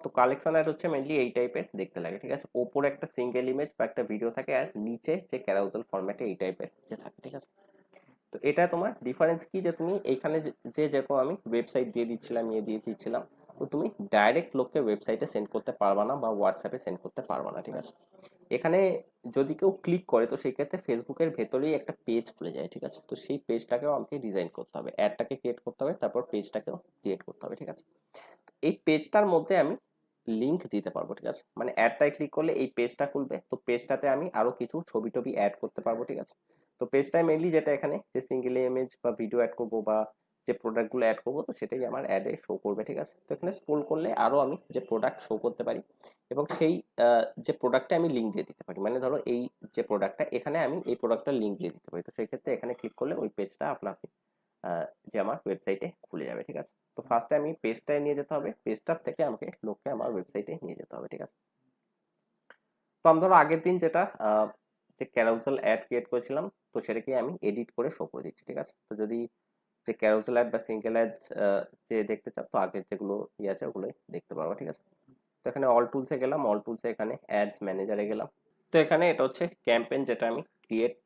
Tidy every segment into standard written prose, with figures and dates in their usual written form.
তো collection add হচ্ছে mainly এই টাইপের দেখতে লাগে, ঠিক আছে। ওপরে একটা সিঙ্গেল ইমেজ বা একটা ভিডিও থাকে, আর নিচে যে ক্যারাউজাল ফরম্যাটে এই টাইপের যে থাকে, ঠিক আছে। তো এটা তোমার ডিফারেন্স কি, যে তুমি এইখানে যেরকম আমি ওয়েবসাইট দিয়ে দিচ্ছিলাম, দিয়ে দিচ্ছিলাম, তো তুমি ডাইরেক্ট লোককে ওয়েবসাইটে সেন্ড করতে পারবা না বা হোয়াটসঅ্যাপে সেন্ড করতে পারবা না, ঠিক আছে। এখানে যদি কেউ ক্লিক করে তো সেই ক্ষেত্রে ফেসবুকের ভেতরেই একটা পেজ খুলে যায়, ঠিক আছে। তো সেই পেজটাকেও আমাকে ডিজাইন করতে হবে, অ্যাডটাকে ক্রিয়েট করতে হবে, তারপর পেজটাকেও ক্রিয়েট করতে হবে, ঠিক আছে। এই পেজটার মধ্যে আমি লিংক দিতে পারবো, ঠিক আছে। মানে অ্যাডটায় ক্লিক করলে এই পেজটা খুলবে, তো পেজটাতে আমি আরো কিছু ছবি টবি অ্যাড করতে পারবো, ঠিক আছে। তো পেজটায় মেইনলি যেটা এখানে যে সিঙ্গেল ইমেজ বা ভিডিও অ্যাড করবো বা যে প্রোডাক্টগুলো অ্যাড করবো, তো সেটাই আমার অ্যাডে শো করবে, ঠিক আছে। তো এখানে স্ক্রোল করলে আরো আমি যে প্রোডাক্ট শো করতে পারি, এবং সেই যে প্রোডাক্টে আমি লিঙ্ক দিয়ে দিতে পারি। মানে ধরো এই যে প্রোডাক্টটা, এখানে আমি এই প্রোডাক্টটার লিঙ্ক দিয়ে দিতে পারি, তো সেই ক্ষেত্রে এখানে ক্লিক করলে ওই পেজটা আপনাকে যে আমার ওয়েবসাইটে খুলে যাবে, ঠিক আছে। তো ফার্স্টে আমি পেজটায় নিয়ে যেতে হবে, পেজটার থেকে আমাকে লোককে আমার ওয়েবসাইটে নিয়ে যেতে হবে, ঠিক আছে। তো আমি ধরো আগের দিন যেটা যে ক্যারাউসেল অ্যাড ক্রিয়েট করেছিলাম, তো সেটাকে আমি এডিট করে শো করে দিচ্ছি, ঠিক আছে। তো যদি যে ক্যারাউসেল অ্যাড বা সিঙ্গেল অ্যাড যে দেখতে চাও, তো আগের যেগুলো ইয়ে আছে ওগুলোই দেখতে পারবো, ঠিক আছে। তো এখানে অল টুলসে গেলাম, অল টুলসে এখানে অ্যাডস ম্যানেজারে গেলাম। তো এখানে এটা হচ্ছে ক্যাম্পেইন যেটা আমি ক্রিয়েট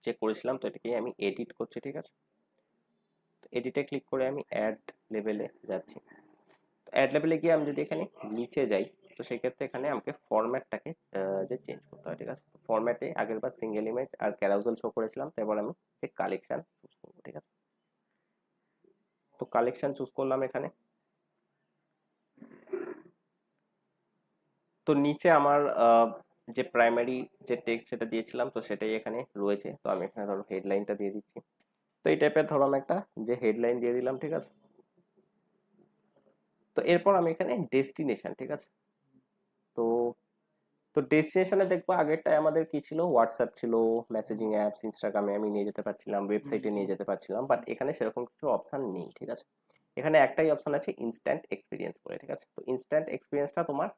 যে করেছিলাম, তো এটাকে আমি এডিট করছি, ঠিক আছে। এডিটে ক্লিক করে আমি অ্যাড লেভেলে যাচ্ছি। অ্যাড লেভেলে গিয়ে আমি যদি এখানে নিচে যাই, তো সেই ক্ষেত্রে এখানে আমাকে ফরম্যাটটাকে যে চেঞ্জ করতে হয়, ঠিক আছে। ফরম্যাটে আগের বার সিঙ্গেল ইমেজ আর ক্যারাউজাল শো করেছিলাম, তো এবার আমি যে কালেকশন চুজ করবো, ঠিক আছে। তো কালেকশন চুজ করলাম এখানে। তো নিচে আমার যে প্রাইমারি যে টেক্সট সেটা দিয়েছিলাম, তো সেটাই এখানে রয়েছে। তো আমি এখানে ধরো হেডলাইনটা দিয়ে দিচ্ছি। তো এই টাইপের ধরো আমি একটা যে হেডলাইন দিয়ে দিলাম, ঠিক আছে। তো এরপর আমি এখানে ডেস্টিনেশন, ঠিক আছে। তো তো ডেস্টিনেশনে দেখবো আগেরটায় আমাদের কি ছিল, হোয়াটসঅ্যাপ ছিল, মেসেজিং অ্যাপস, ইনস্টাগ্রামে আমি নিয়ে যেতে পারছিলাম, ওয়েবসাইটে নিয়ে যেতে পারছিলাম, বাট এখানে সেরকম কিছু অপশন নেই, ঠিক আছে। এখানে একটাই অপশন আছে, ইনস্ট্যান্ট এক্সপিরিয়েন্স বলে, ঠিক আছে। তো ইনস্ট্যান্ট এক্সপিরিয়েন্সটা তোমার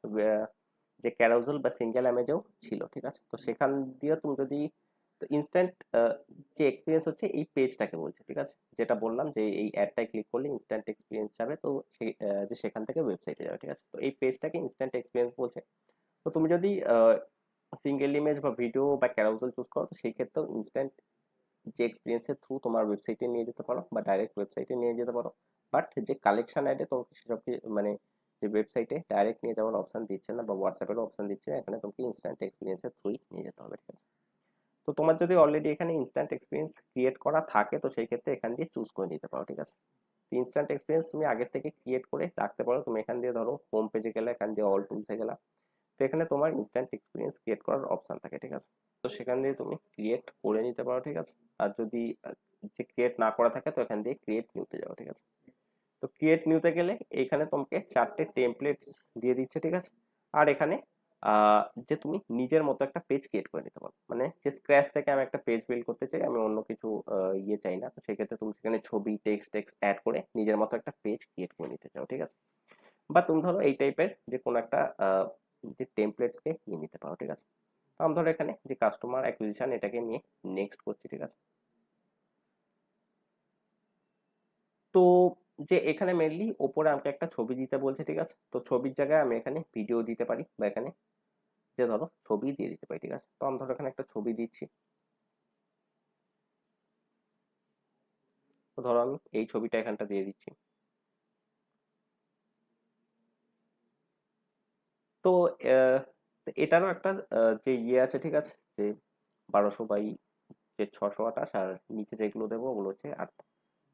যে ক্যারাউজেল বা সিঙ্গেল অ্যামেজেও ছিল, ঠিক আছে। তো সেখান দিয়ে তুমি যদি, তো ইনস্ট্যান্ট যে এক্সপিরিয়েন্স হচ্ছে এই পেজটাকে বলছে, ঠিক আছে। যেটা বললাম যে এই অ্যাডটায় ক্লিক করলে ইনস্ট্যান্ট এক্সপিরিয়েন্স যাবে, তো সেই যে সেখান থেকে ওয়েবসাইটে যাবে, ঠিক আছে। তো এই পেজটাকে ইনস্ট্যান্ট এক্সপিরিয়েন্স বলছে। তো তুমি যদি সিঙ্গেল ইমেজ বা ভিডিও বা ক্যারাউজেল চুজ করো, তো সেই ক্ষেত্রেও ইনস্ট্যান্ট যে এক্সপিরিয়েন্সের থ্রু তোমার ওয়েবসাইটে নিয়ে যেতে পারো বা ডাইরেক্ট ওয়েবসাইটে নিয়ে যেতে পারো। বাট যে কালেকশন অ্যাডে তোমাকে সেসব মানে যে ওয়েবসাইটে ডাইরেক্ট নিয়ে যাওয়ার অপশন দিচ্ছে না বা হোয়াটসঅ্যাপেরও অপশন দিচ্ছে না, এখানে তোমাকে ইনস্ট্যান্ট এক্সপিরিয়েন্সের থ্রুই নিয়ে যেতে হবে, ঠিক আছে। তো তোমার যদি অলরেডি এখানে ইনস্ট্যান্ট এক্সপিরিয়েন্স ক্রিয়েট করা থাকে, তো সেই ক্ষেত্রে এখান দিয়ে চুজ করে নিতে পারো, ঠিক আছে। ইনস্ট্যান্ট এক্সপিরিয়েন্স তুমি আগের থেকে ক্রিয়েট করে রাখতে পারো। তুমি এখান দিয়ে ধরো হোম পেজে গেলে, এখান দিয়ে অল টুলসে গেলা, তো এখানে তোমার ইনস্ট্যান্ট এক্সপিরিয়েন্স ক্রিয়েট করার অপশন থাকে, ঠিক আছে। তো সেখান দিয়ে তুমি ক্রিয়েট করে নিতে পারো, ঠিক আছে। আর যদি যে ক্রিয়েট না করা থাকে, তো এখান দিয়ে ক্রিয়েট নিউতে যাও, ঠিক আছে। তো ক্রিয়েট নিউতে গেলে এখানে তোমাকে 4টে টেমপ্লেটস দিয়ে দিচ্ছে, ঠিক আছে। আর এখানে যে তুমি নিজের মতো একটা পেজ ক্রিয়েট করে নিতে পারো, মানে যে স্ক্র্যাচ থেকে আমি একটা পেজ বিল্ড করতে চাই, আমি অন্য কিছু ইয়ে চাই না, তো সেক্ষেত্রে তুমি সেখানে ছবি, টেক্সট টেক্সট অ্যাড করে নিজের মতো একটা পেজ ক্রিয়েট করে নিতে চাও, ঠিক আছে। বা তুমি ধরো এই টাইপের যে কোনো একটা যে টেমপ্লেটসকে নিয়ে নিতে পারো, ঠিক আছে। তো আমি ধরো এখানে যে কাস্টমার অ্যাকুইজিশন এটাকে নিয়ে নেক্সট করছি, ঠিক আছে। তো যে এখানে মেনলি ওপরে আমাকে একটা ছবি দিতে বলছে, ঠিক আছে। তো ছবির জায়গায় আমি এখানে ভিডিও দিতে পারি, বা এখানে যে ধরো ছবি দিয়ে দিতে পারি, ঠিক আছে। তো আমি ধরো এখানে একটা ছবি দিচ্ছি। তো ধরো আমি এই ছবিটা এখানটা দিয়ে দিচ্ছি। তো আহ, এটারও একটা যে ইয়ে আছে, ঠিক আছে, যে 1200 বাই যে 628, আর নিচে যেগুলো দেবো ওগুলো হচ্ছে 8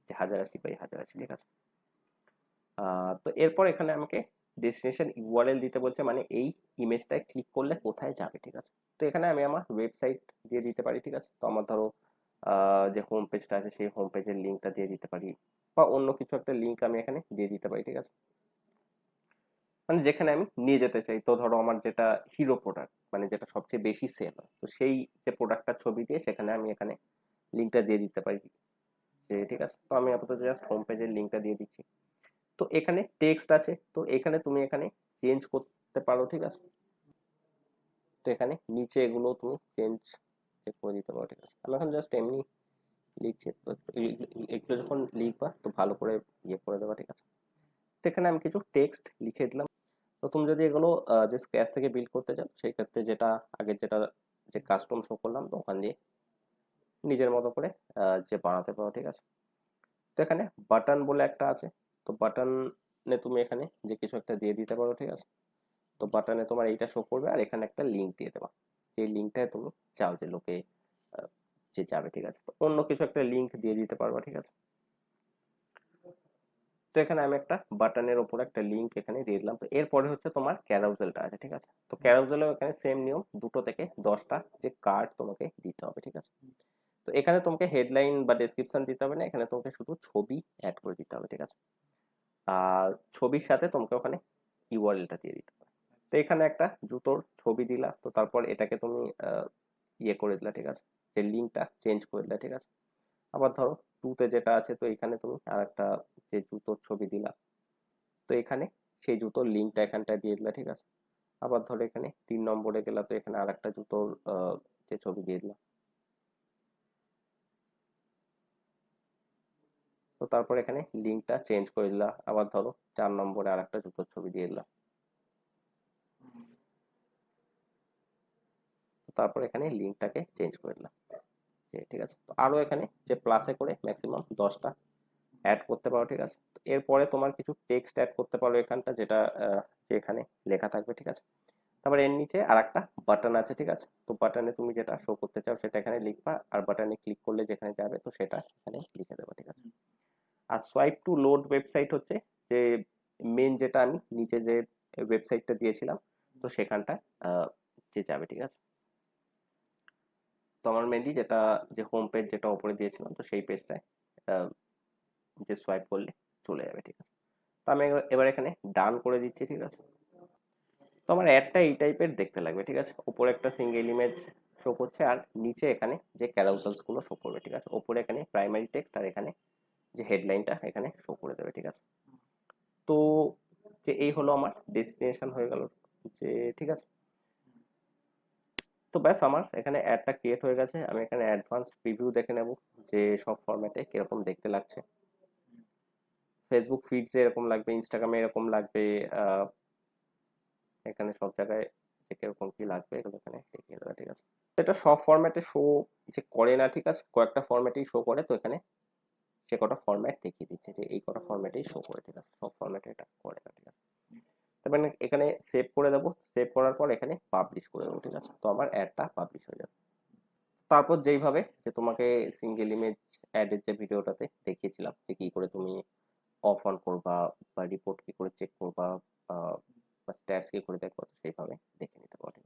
যে 1080 বাই 1080, ঠিক আছে। তো এরপর এখানে আমাকে ডেস্টিনেশন ইউআরএল দিতে বলছে, মানে এই ইমেজটায় ক্লিক করলে কোথায় যাবে, ঠিক আছে। তো এখানে আমি আমার ওয়েবসাইট দিয়ে দিতে পারি, ঠিক আছে। তো আমার ধরো যে হোম পেজটা আছে সেই হোম পেজের লিঙ্কটা দিয়ে দিতে পারি, বা অন্য কিছু একটা লিঙ্ক আমি এখানে দিয়ে দিতে পারি, ঠিক আছে। মানে যেখানে আমি নিয়ে যেতে চাই, তো ধরো আমার যেটা হিরো প্রোডাক্ট, মানে যেটা সবচেয়ে বেশি সেল হয়, তো সেই যে প্রোডাক্টটার ছবি দিয়ে সেখানে আমি এখানে লিঙ্কটা দিয়ে দিতে পারি, যে ঠিক আছে। তো আমি আপাতত জাস্ট হোম পেজের লিঙ্কটা দিয়ে দিচ্ছি। তো এখানে টেক্সট আছে, তো এখানে তুমি এখানে চেঞ্জ করতে পারো, ঠিক আছে। তো এখানে নিচে এগুলো তুমি চেঞ্জ করে দিতে পারো, ঠিক আছে। আমি এখন জাস্ট এমনি লিখছি, তো এগুলো যখন লিখবা তো ভালো করে ইয়ে করে দেবা, ঠিক আছে। তো এখানে আমি কিছু টেক্সট লিখে দিলাম। তো তুমি যদি এগুলো যে স্ক্র্যাচ থেকে বিল্ড করতে চাও সেই ক্ষেত্রে যেটা আগের যেটা যে কাস্টম শো করলাম তো ওখান দিয়ে নিজের মতো করে যে বানাতে পারো, ঠিক আছে। তো এখানে বাটন বলে একটা আছে, তো বাটনে তুমি এখানে যে কিছু একটা দিয়ে দিতে পারো, ঠিক আছে। তো বাটনে তোমার এইটা শো করবে আর এখানে একটা লিঙ্ক দিয়ে দেবা, যে লিঙ্কটায় তুমি চাও যে লোকে আহ, যে যাবে, ঠিক আছে। তো অন্য কিছু একটা লিঙ্ক দিয়ে দিতে পারবা, ঠিক আছে। তো এখানে আমি একটা বাটনের ওপর একটা লিঙ্ক এখানে দিয়ে দিলাম। তো এরপরে হচ্ছে তোমার ক্যারাউজেলটা আছে, ঠিক আছে। তো ক্যারাউজেলেও এখানে সেম নিয়ম, 2 থেকে 10টা যে কার্ড তোমাকে দিতে হবে, ঠিক আছে। তো এখানে তোমাকে হেডলাইন বা ডেসক্রিপশন দিতে হবে না, এখানে তোমাকে শুধু ছবি অ্যাড করে দিতে হবে, ঠিক আছে। আর ছবির সাথে তোমাকে ওখানে ইউআরএলটা দিয়ে দিতে হবে। তো এখানে একটা জুতোর ছবি দিলা, তো তারপর এটাকে তুমি ইয়ে করে দিলা, ঠিক আছে, যে লিঙ্কটা চেঞ্জ করে দিলা, ঠিক আছে। আবার ধরো 2 তে যেটা আছে, তো এখানে তুমি আর একটা যে জুতোর ছবি দিলা, তো এখানে সেই জুতোর লিঙ্কটা এখানটায় দিয়ে দিলা, ঠিক আছে। আবার ধরো এখানে 3 নম্বরে গেলা, তো এখানে আর একটা জুতোর যে ছবি দিয়ে দিলা। তো তারপর এখানে লিঙ্কটা চেঞ্জ করে দিলা, আবার ধরো 4 নম্বরে আর একটা জুতোর ছবি দিয়ে দিলা। তো তারপর এখানে লিঙ্কটাকে চেঞ্জ করে দিলাম, ঠিক আছে। তো আরো এখানে যে প্লাসে করে ম্যাক্সিমাম 10টা অ্যাড করতে পারো, ঠিক আছে। তো এরপরে তোমার কিছু টেক্সট অ্যাড করতে পারো এখানটা, যেটা যে এখানে লেখা থাকবে, ঠিক আছে। তারপর এর নিচে আর একটা বাটন আছে, ঠিক আছে। তো বাটনে তুমি যেটা শো করতে চাও সেটা এখানে লিখবা, আর বাটনে ক্লিক করলে যেখানে যাবে তো সেটা এখানে লিখে দেবো, ঠিক আছে। আর সোয়াইপ টু লোড ওয়েবসাইট হচ্ছে যে মেন যেটা আমি নিচে যে ওয়েবসাইটটা দিয়েছিলাম, তো সেখানটা যে যাবে, ঠিক আছে। তো আমার মেনলি যেটা যে হোম পেজ যেটা উপরে দিয়েছিলাম, তো সেই পেজটায় যে সোয়াইপ করলে চলে যাবে, ঠিক আছে। তো আমি এবার এখানে ডান করে দিচ্ছি, ঠিক আছে। তো আমার অ্যাডটা এই টাইপের দেখতে লাগবে, ঠিক আছে। উপরে একটা সিঙ্গেল ইমেজ শো করছে আর নিচে এখানে যে ক্যারাউসেলস গুলো শো করবে, ঠিক আছে। উপরে এখানে প্রাইমারি টেক্সট আর এখানে যে হেডলাইনটা এখানে শো করে দেবে, ঠিক আছে। তো যে এই হলো আমার ডেস্টিনেশন হয়ে গেল, যে ঠিক আছে। তো ব্যাস আমার এখানে অ্যাডটা ক্রিয়েট হয়ে গেছে। আমি এখানে অ্যাডভান্সড প্রিভিউ দেখে নেব যে সব ফরম্যাটে কিরকম দেখতে লাগছে। ফেসবুক ফিডসে এরকম লাগবে, ইনস্টাগ্রামে এরকম লাগবে, এখানে সব জায়গায় যে কিরকম কি লাগবে এগুলো এখানে দেখিয়ে দেবে, ঠিক আছে। এটা সব ফরম্যাটে শো যে করে না, ঠিক আছে, কয়েকটা ফরম্যাটেই শো করে। তো এখানে সে কটা ফরম্যাট দেখিয়ে দিচ্ছে যে এই কটা ফরম্যাটেই শো করে, ঠিক আছে, সব ফরম্যাটে এটা করে না, ঠিক আছে। তারপরে এখানে সেভ করে দেবো, সেভ করার পর এখানে পাবলিশ করে দেবো, ঠিক আছে। তো আমার অ্যাডটা পাবলিশ হয়ে যাবে। তারপর যেইভাবে যে তোমাকে সিঙ্গেল ইমেজ অ্যাডের যে ভিডিওটাতে দেখিয়েছিলাম যে কি করে তুমি অফ অন করবা বা রিপোর্ট কি করে চেক করবা বা স্ট্যাটস কি করে দেখবা, তো সেইভাবে দেখে নিতে পারো।